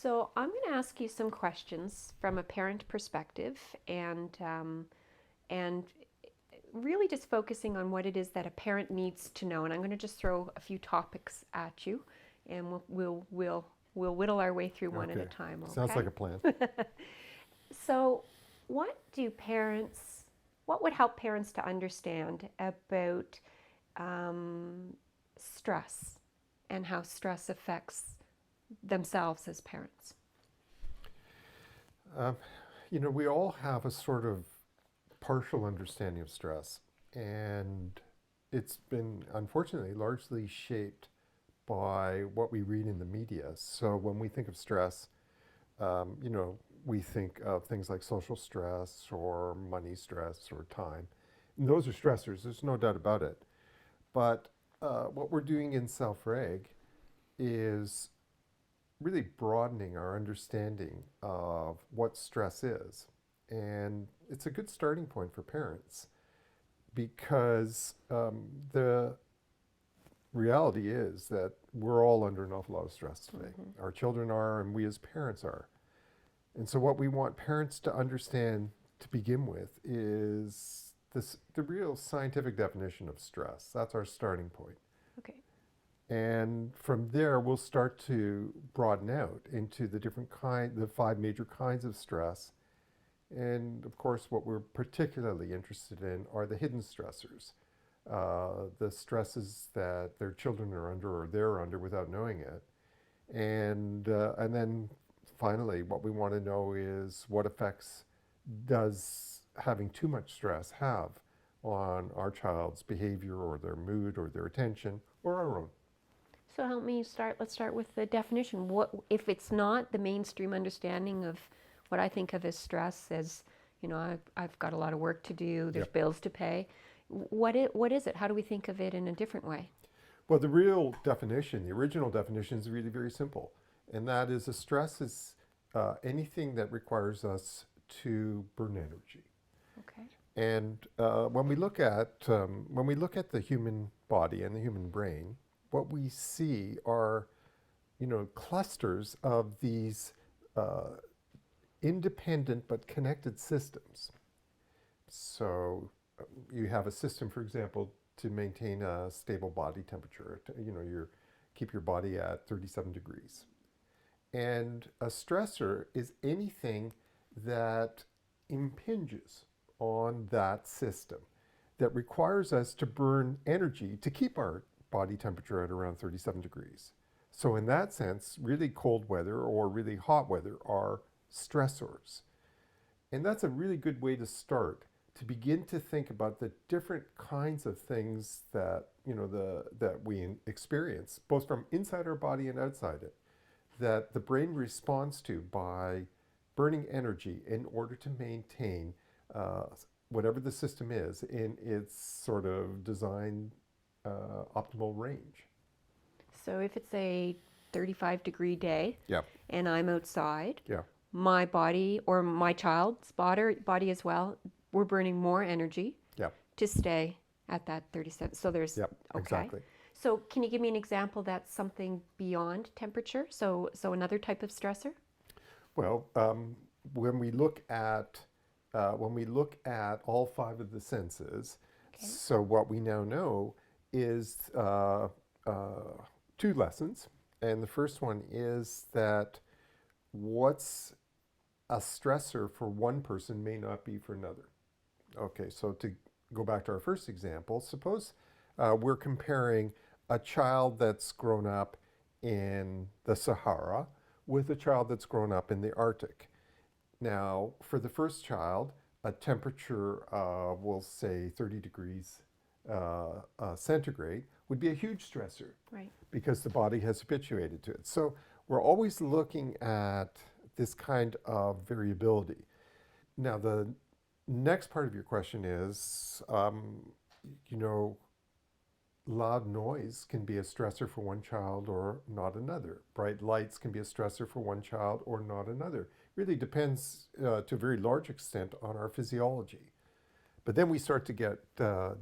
So I'm going to ask you some questions from a parent perspective, and really just focusing on what it is that a parent needs to know. And I'm going to just throw a few topics at you, and we'll whittle our way through one at a Okay. time. Sounds Okay. like a plan. So, what do parents? What would help parents to understand about stress and how stress affects themselves as parents? Um, we all have a sort of partial understanding of stress, and it's been unfortunately largely shaped by what we read in the media. So when we think of stress, we think of things like social stress or money stress or time. And those are stressors, there's no doubt about it. But what we're doing in Self-Reg is really broadening our understanding of what stress is. And it's a good starting point for parents because the reality is that we're all under an awful lot of stress today. Mm-hmm. Our children are, and we as parents are. And so, what we want parents to understand to begin with is the real scientific definition of stress. That's our starting point. Okay. And from there, we'll start to broaden out into the five major kinds of stress. And of course, what we're particularly interested in are the hidden stressors, the stresses that their children are under or they're under without knowing it. And then finally, what we want to know is what effects does having too much stress have on our child's behavior or their mood or their attention or our own. So help me start. Let's start with the definition. What if it's not the mainstream understanding of what I think of as stress? As I've got a lot of work to do. There's Yep. bills to pay. What is it? How do we think of it in a different way? Well, the real definition, the original definition, is really very simple, and that is a stress is anything that requires us to burn energy. Okay. And when we look at the human body and the human brain, what we see are clusters of these uh, independent but connected systems. So you have a system, for example, to maintain a stable body temperature. Keep your body at 37 degrees. And a stressor is anything that impinges on that system, that requires us to burn energy to keep our body temperature at around 37 degrees. So, in that sense, really cold weather or really hot weather are stressors. And that's a really good way to start to begin to think about the different kinds of things that we experience, both from inside our body and outside it, that the brain responds to by burning energy in order to maintain uh, whatever the system is in its sort of design optimal range. So if it's a 35-degree day Yeah, and I'm outside, yeah, my body or my child's body as well, we're burning more energy yeah, to stay at that 37. So there's, yeah, okay. exactly. So can you give me an example that's something beyond temperature? So another type of stressor? Well, when we look at all five of the senses, Okay. so what we now know is two lessons, and the first one is that what's a stressor for one person may not be for another. Okay, so to go back to our first example, suppose we're comparing a child that's grown up in the Sahara with a child that's grown up in the Arctic. Now, for the first child, a temperature of, we'll say, 30 degrees centigrade would be a huge stressor Right. because the body has habituated to it. So we're always looking at this kind of variability. Now, the next part of your question is, you know, loud noise can be a stressor for one child or not another. Bright lights can be a stressor for one child or not another. Really depends to a very large extent on our physiology. But then we start to get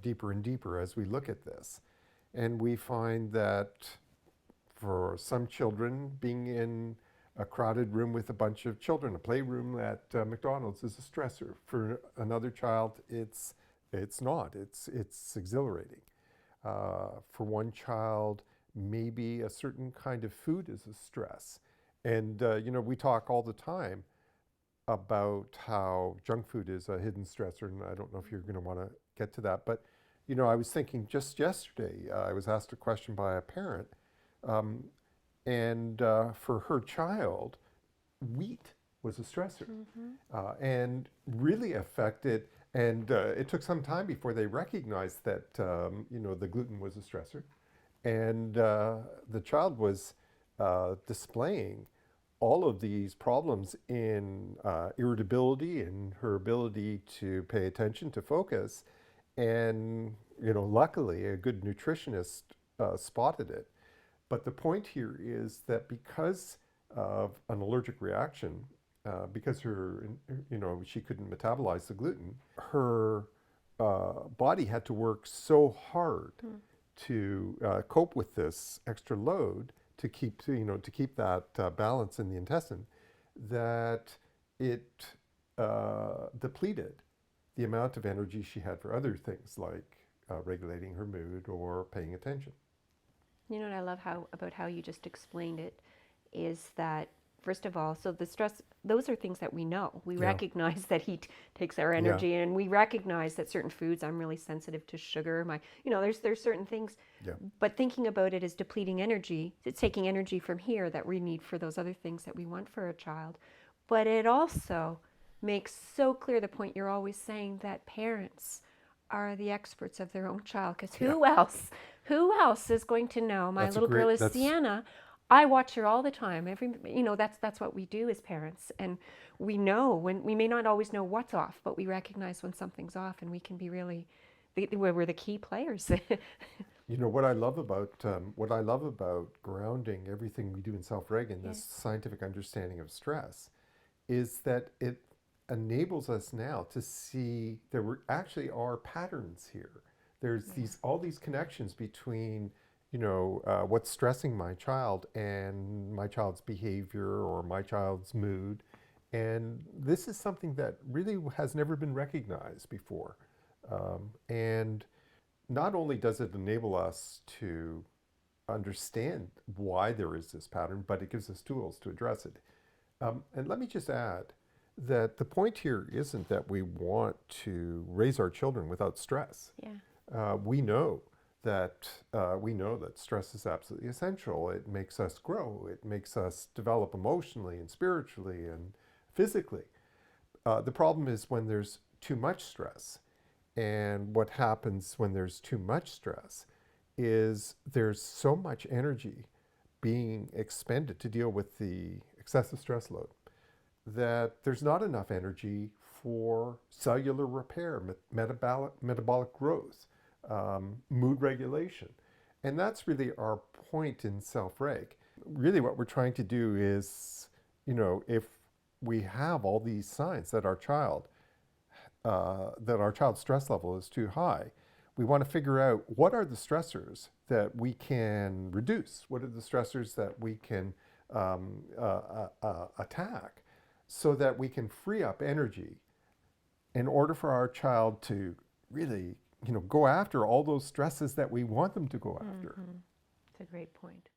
deeper and deeper as we look at this. And we find that for some children, being in A crowded room with a bunch of children, a playroom at McDonald's is a stressor. For another child, it's not. It's exhilarating. For one child, maybe a certain kind of food is a stress. And we talk all the time about how junk food is a hidden stressor, and I don't know if you're going to want to get to that, but I was thinking just yesterday, I was asked a question by a parent, um, and for her child, wheat was a stressor, and really affected. And it took some time before they recognized that the gluten was a stressor, and the child was displaying all of these problems in irritability and her ability to pay attention, to focus. And, luckily, a good nutritionist spotted it. But the point here is that because of an allergic reaction, because she couldn't metabolize the gluten, her body had to work so hard to cope with this extra load to keep that balance in the intestine, that it depleted the amount of energy she had for other things like regulating her mood or paying attention. You know what I love about how you just explained it is that, first of all, so the stress, those are things that we know. We Yeah. recognize that heat takes our Yeah. energy, and we recognize that certain foods, I'm really sensitive to sugar. There's certain things. Yeah. But thinking about it as depleting energy, it's taking energy from here that we need for those other things that we want for a child. But it also makes so clear the point you're always saying, that parents are the experts of their own child. Because who else is going to know? My That's a little girl great- is that's- Sienna. I watch her all the time. That's what we do as parents, and we know when we may not always know what's off, but we recognize when something's off, and we can be really, we're the key players. What I love about grounding everything we do in Self-Reg in this scientific understanding of stress is that it enables us now to see there actually are patterns here. There's all these connections between what's stressing my child and my child's behavior or my child's mood, and this is something that really has never been recognized before. And not only does it enable us to understand why there is this pattern, but it gives us tools to address it. And let me just add that the point here isn't that we want to raise our children without stress. Yeah. We know that stress is absolutely essential. It makes us grow. It makes us develop emotionally and spiritually and physically. The problem is when there's too much stress. And what happens when there's too much stress is there's so much energy being expended to deal with the excessive stress load that there's not enough energy for cellular repair, metabolic growth, mood regulation. And that's really our point in Self-Reg. Really what we're trying to do is, if we have all these signs that our child's stress level is too high, we want to figure out what are the stressors that we can reduce, what are the stressors that we can attack, so that we can free up energy in order for our child to really go after all those stresses that we want them to go after. It's a great point.